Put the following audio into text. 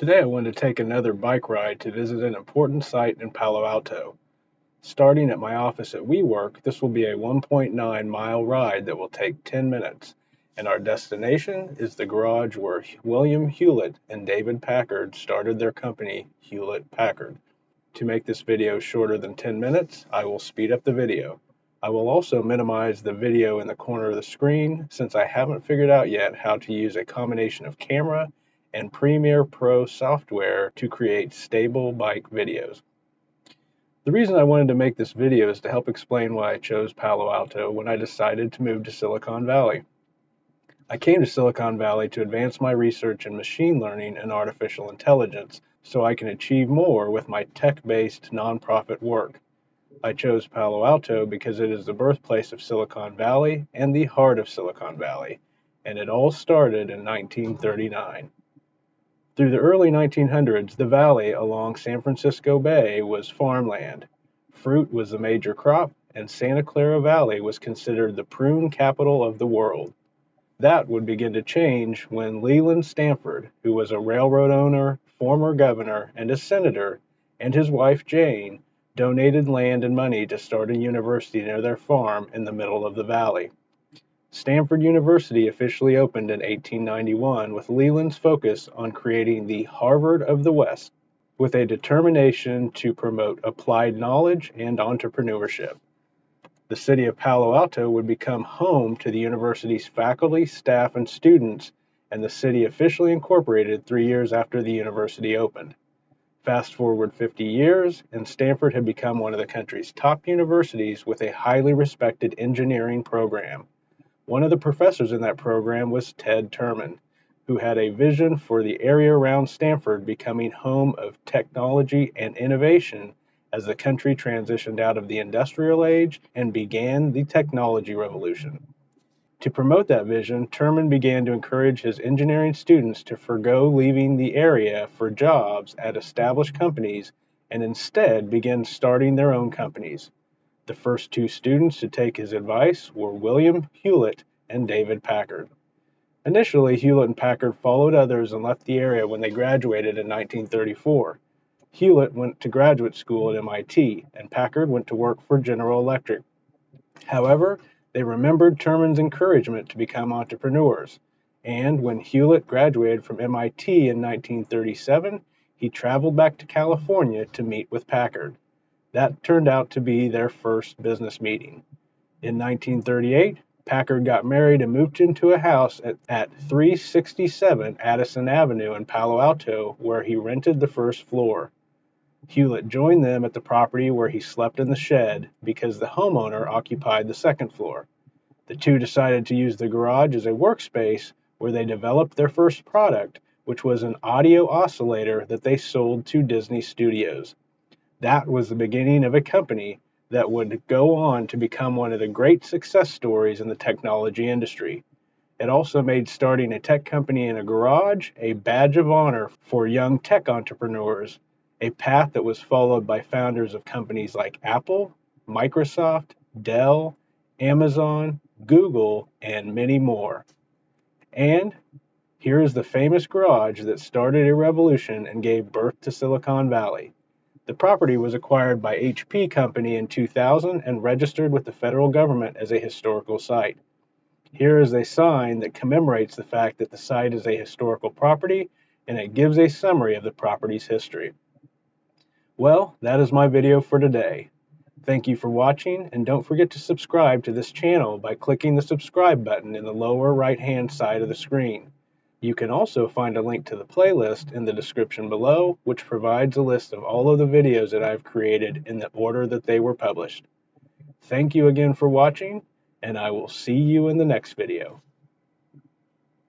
Today I wanted to take another bike ride to visit an important site in Palo Alto. Starting at my office at WeWork, this will be a 1.9-mile ride that will take 10 minutes, and our destination is the garage where William Hewlett and David Packard started their company, Hewlett-Packard. To make this video shorter than 10 minutes, I will speed up the video. I will also minimize the video in the corner of the screen since I haven't figured out yet how to use a combination of camera and Premiere Pro software to create stable bike videos. The reason I wanted to make this video is to help explain why I chose Palo Alto when I decided to move to Silicon Valley. I came to Silicon Valley to advance my research in machine learning and artificial intelligence so I can achieve more with my tech-based nonprofit work. I chose Palo Alto because it is the birthplace of Silicon Valley and the heart of Silicon Valley, and it all started in 1939. Through the early 1900s, the valley along San Francisco Bay was farmland. Fruit was the major crop, and Santa Clara Valley was considered the prune capital of the world. That would begin to change when Leland Stanford, who was a railroad owner, former governor, and a senator, and his wife Jane, donated land and money to start a university near their farm in the middle of the valley. Stanford University officially opened in 1891 with Leland's focus on creating the Harvard of the West, with a determination to promote applied knowledge and entrepreneurship. The city of Palo Alto would become home to the university's faculty, staff, and students, and the city officially incorporated 3 years after the university opened. Fast forward 50 years, and Stanford had become one of the country's top universities with a highly respected engineering program. One of the professors in that program was Ted Terman, who had a vision for the area around Stanford becoming home of technology and innovation as the country transitioned out of the industrial age and began the technology revolution. To promote that vision, Terman began to encourage his engineering students to forgo leaving the area for jobs at established companies and instead begin starting their own companies. The first two students to take his advice were William Hewlett and David Packard. Initially, Hewlett and Packard followed others and left the area when they graduated in 1934. Hewlett went to graduate school at MIT, and Packard went to work for General Electric. However, they remembered Terman's encouragement to become entrepreneurs, and when Hewlett graduated from MIT in 1937, he traveled back to California to meet with Packard. That turned out to be their first business meeting. In 1938, Packard got married and moved into a house at 367 Addison Avenue in Palo Alto, where he rented the first floor. Hewlett joined them at the property where he slept in the shed because the homeowner occupied the second floor. The two decided to use the garage as a workspace where they developed their first product, which was an audio oscillator that they sold to Disney Studios. That was the beginning of a company that would go on to become one of the great success stories in the technology industry. It also made starting a tech company in a garage a badge of honor for young tech entrepreneurs, a path that was followed by founders of companies like Apple, Microsoft, Dell, Amazon, Google, and many more. And here is the famous garage that started a revolution and gave birth to Silicon Valley. The property was acquired by HP Company in 2000 and registered with the federal government as a historical site. Here is a sign that commemorates the fact that the site is a historical property, and it gives a summary of the property's history. Well, that is my video for today. Thank you for watching, and don't forget to subscribe to this channel by clicking the subscribe button in the lower right-hand side of the screen. You can also find a link to the playlist in the description below, which provides a list of all of the videos that I've created in the order that they were published. Thank you again for watching, and I will see you in the next video.